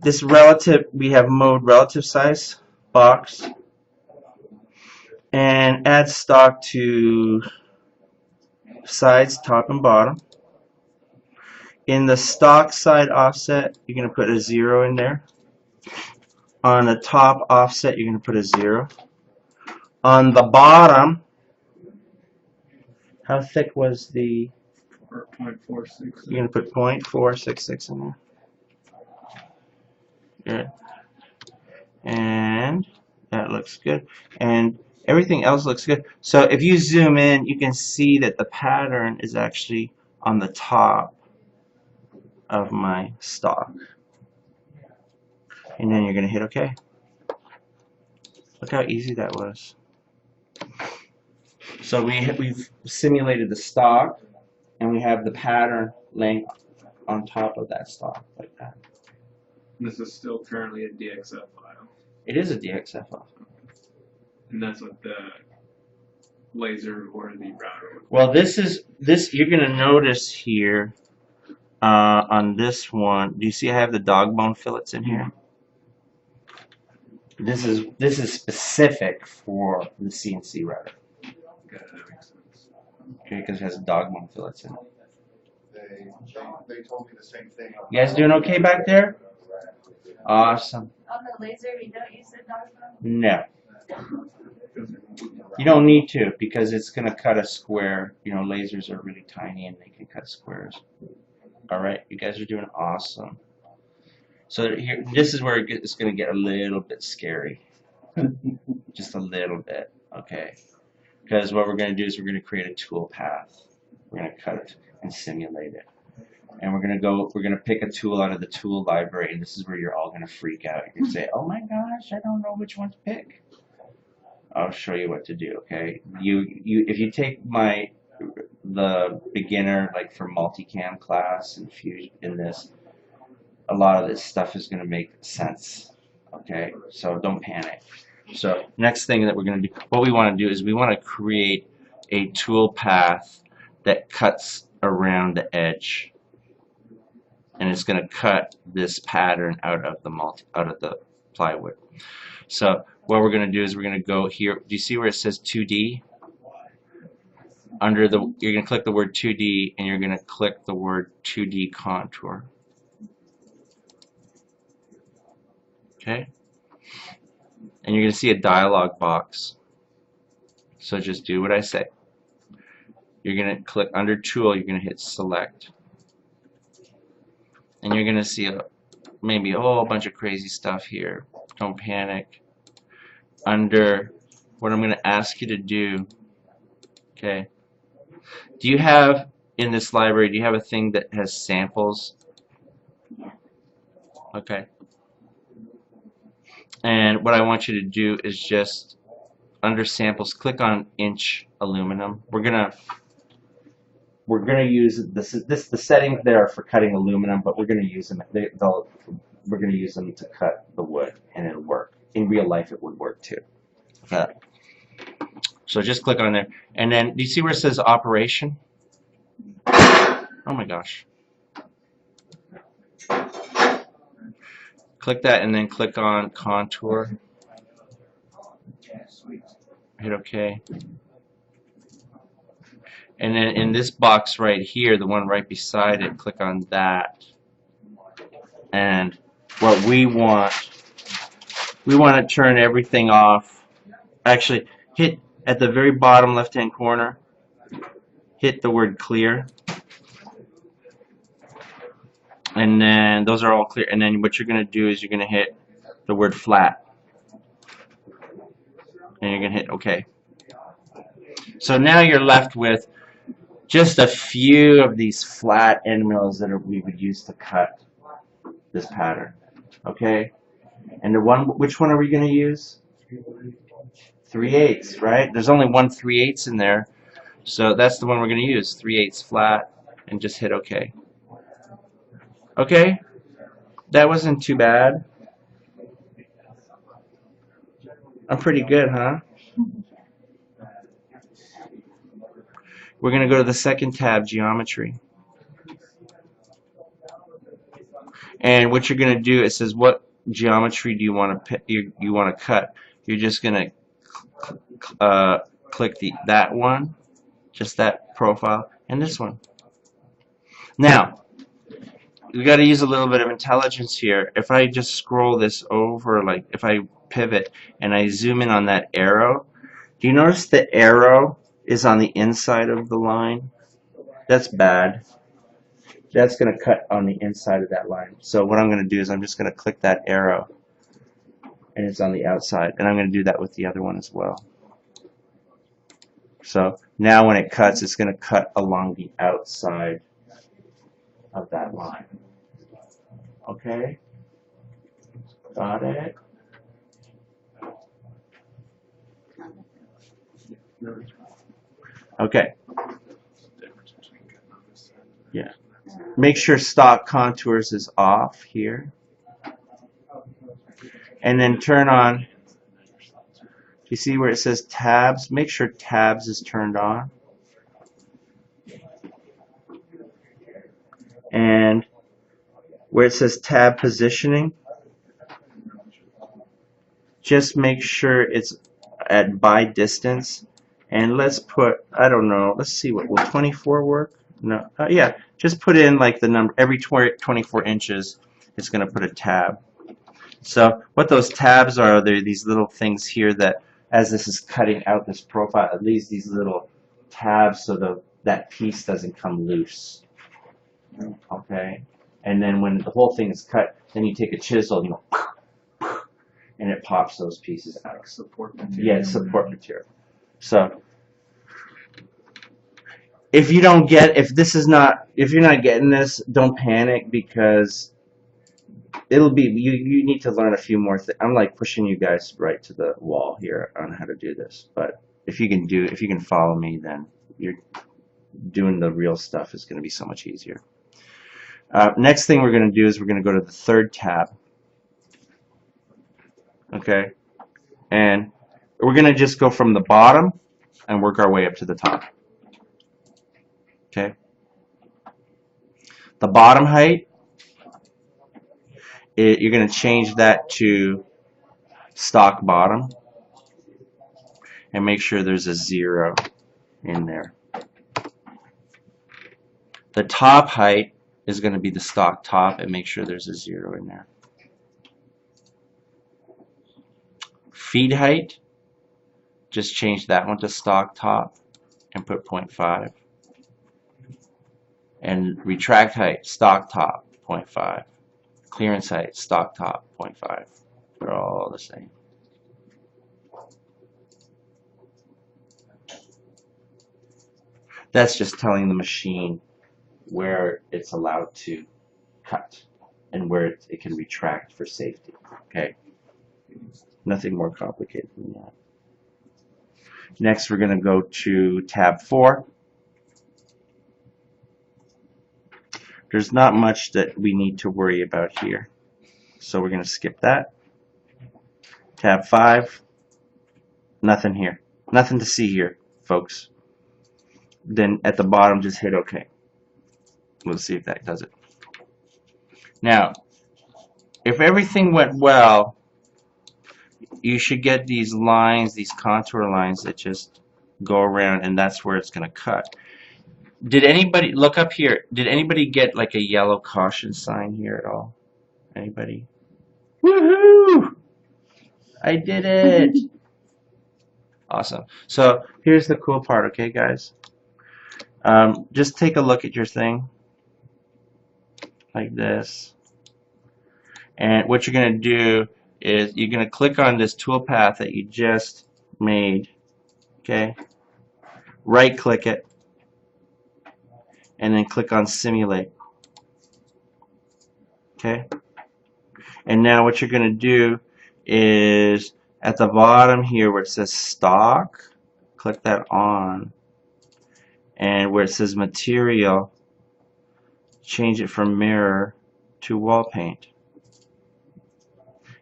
this relative, we have mode relative size box, and add stock to sides top and bottom. In the stock side offset, you're going to put a 0 in there. On the top offset, you're going to put a 0. On the bottom, how thick was the, Or 0.46. you're going to put 0.466 in there. Good. And that looks good. And everything else looks good. So if you zoom in, you can see that the pattern is actually on the top of my stock. And then you're going to hit OK. Look how easy that was. So we've simulated the stock, and we have the pattern laying on top of that stock like that. This is still currently a DXF file. It is a DXF file. And that's what the laser or the router would. Well, this you're going to notice here on this one. Do you see I have the dog bone fillets in here? This is specific for the CNC router. Okay, that makes sense. Okay, because it has dog bone fillets in it. They told me the same thing. You guys doing okay back there? Awesome. On the laser, you don't use the dog bone? No. You don't need to, because it's going to cut a square. You know, lasers are really tiny and they can cut squares. All right, you guys are doing awesome. So here, this is where it's going to get a little bit scary. Just a little bit, okay? Because what we're going to do is we're going to create a tool path. We're going to cut it and simulate it. And we're going to pick a tool out of the tool library, and this is where you're all going to freak out. You're going to say, oh my gosh, I don't know which one to pick. I'll show you what to do, okay? If you take the beginner, like for multicam class and Fusion in this, a lot of this stuff is going to make sense, okay? So don't panic. So next thing that we're going to do, what we want to do is we want to create a tool path that cuts around the edge, and it's going to cut this pattern out of the plywood. So what we're going to do is we're going to go here. Do you see where it says 2D? You're going to click the word 2D, and you're going to click the word 2D contour. Okay? And you're going to see a dialog box. So just do what I say. You're going to click under Tool, you're going to hit Select. And you're going to see maybe a whole bunch of crazy stuff here. Don't panic. Under what I'm going to ask you to do, okay, do you have in this library, do you have a thing that has samples? Yeah. Okay. And what I want you to do is just under samples, click on inch aluminum. We're gonna use the settings there for cutting aluminum, but we're gonna use them. We're gonna use them to cut the wood, and it'll work. In real life, it would work too. Okay. So just click on there, and then do you see where it says operation? Oh my gosh. Click that, and then click on contour. Hit OK. And then in this box right here, the one right beside it, click on that. And what we want to turn everything off. Actually, hit at the very bottom left-hand corner, hit the word clear. And then those are all clear. And then what you're going to do is you're going to hit the word flat. And you're going to hit OK. So now you're left with just a few of these flat end mills that we would use to cut this pattern. Okay? And which one are we going to use? 3/8, right? There's only one 3/8 in there. So that's the one we're going to use. 3/8 flat. And just hit OK. Okay? That wasn't too bad. I'm pretty good, huh? We're going to go to the second tab, Geometry. And what you're going to do, it says, what geometry do you want to cut? You're just going to click that one, just that profile, and this one. Now, we got to use a little bit of intelligence here. If I just scroll this over, like if I pivot and I zoom in on that arrow, do you notice the arrow is on the inside of the line? That's bad. That's going to cut on the inside of that line. So what I'm going to do is I'm just going to click that arrow, and it's on the outside. And I'm going to do that with the other one as well. So now when it cuts, it's going to cut along the outside of that line. Okay? Got it? Okay. Yeah. Make sure stock contours is off here. And then turn on, you see where it says tabs? Make sure tabs is turned on. And where it says tab positioning, just make sure it's at by distance. And let's put, I don't know, let's see, what will 24 work? No, yeah, just put in like the number, every 24 inches, it's going to put a tab. So what those tabs are, they're these little things here that, as this is cutting out this profile, it leaves these little tabs so that piece doesn't come loose. Okay? And then when the whole thing is cut, then you take a chisel, you know, and it pops those pieces out. Like support material. Yeah, it's support material. So if you're not getting this, don't panic, because it'll be, you need to learn a few more things. I'm like pushing you guys right to the wall here on how to do this. But if you can follow me, then you're doing the real stuff is going to be so much easier. Next thing we're going to do is we're going to go to the third tab. Okay? And we're going to just go from the bottom and work our way up to the top. Okay? The bottom height, you're going to change that to stock bottom and make sure there's a 0 in there. The top height is going to be the stock top, and make sure there's a 0 in there. Feed height, just change that one to stock top and put 0.5. And retract height, stock top, 0.5. Clearance height, stock top, 0.5. They're all the same. That's just telling the machine where it's allowed to cut and where it can retract for safety. Okay? Nothing more complicated than that. Next, we're going to go to tab 4. There's not much that we need to worry about here, so we're going to skip that. Tab 5, nothing here. Nothing to see here, folks. Then at the bottom, just hit OK. We'll see if that does it. Now, if everything went well, you should get these lines, these contour lines that just go around, and that's where it's going to cut. Did anybody, look up here, did anybody get like a yellow caution sign here at all? Anybody? Woohoo! I did it! Awesome. So here's the cool part, okay guys? Just take a look at your thing. like this. And what you're going to do is you're going to click on this toolpath that you just made. Okay? Right click it. And then click on simulate. Okay? And now what you're going to do is at the bottom here where it says stock, click that on. And where it says material, change it from mirror to wall paint.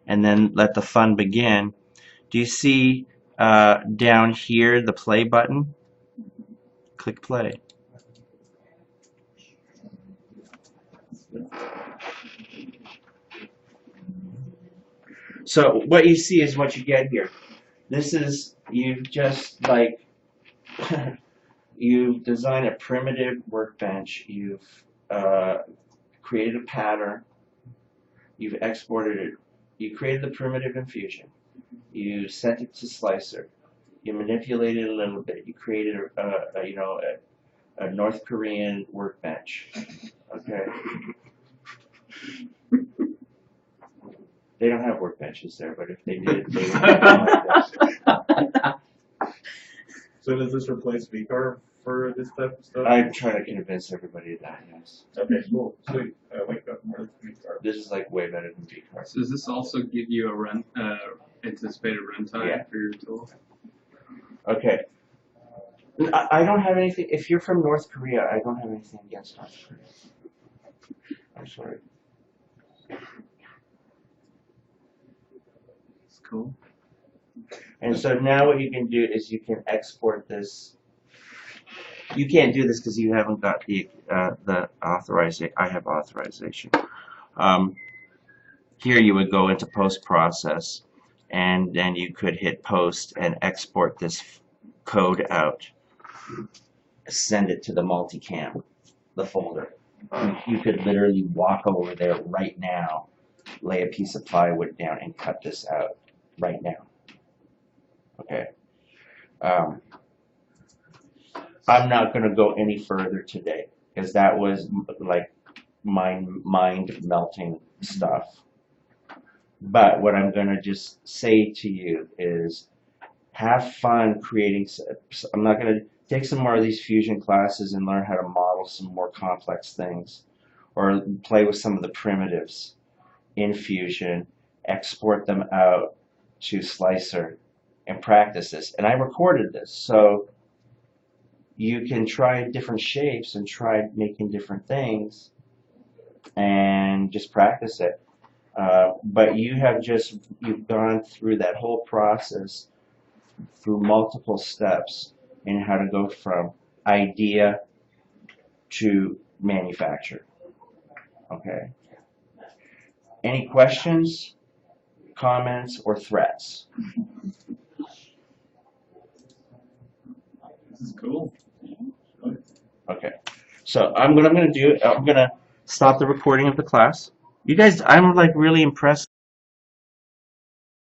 And then let the fun begin. Do you see down here the play button? Click play. So what you see is what you get here. This is, you've just like, you've designed a primitive workbench. You've created a pattern. You've exported it. You created the primitive in Fusion. You sent it to Slicer. You manipulated it a little bit. You created a North Korean workbench. Okay. They don't have workbenches there, but if they did, they would have like this. So does this replace VCarve for this type of stuff? I'm trying to convince everybody of that, yes. Okay, cool, sweet. I like that more than VCarve. This is like way better than VCarve. So does this also give you a anticipated runtime Yeah. for your tool? Okay. I don't have anything. If you're from North Korea, I don't have anything against North Korea. I'm sorry. It's cool. And so now what you can do is you can export this. You can't do this because you haven't got the authorization. I have authorization. Here you would go into post process, and then you could hit post and export this code out. Send it to the multicam, the folder. You could literally walk over there right now, lay a piece of plywood down, and cut this out right now. Okay. I'm not going to go any further today because that was like mind-melting stuff. But what I'm going to just say to you is have fun creating. I'm not going to take some more of these Fusion classes and learn how to model some more complex things, or play with some of the primitives in Fusion, export them out to Slicer, and practice this. And I recorded this, so you can try different shapes and try making different things and just practice it. But you've gone through that whole process through multiple steps in how to go from idea to manufacture. Okay. Any questions, comments, or threats? This is cool. Okay. So what I'm gonna do, I'm gonna stop the recording of the class. You guys, I'm like really impressed.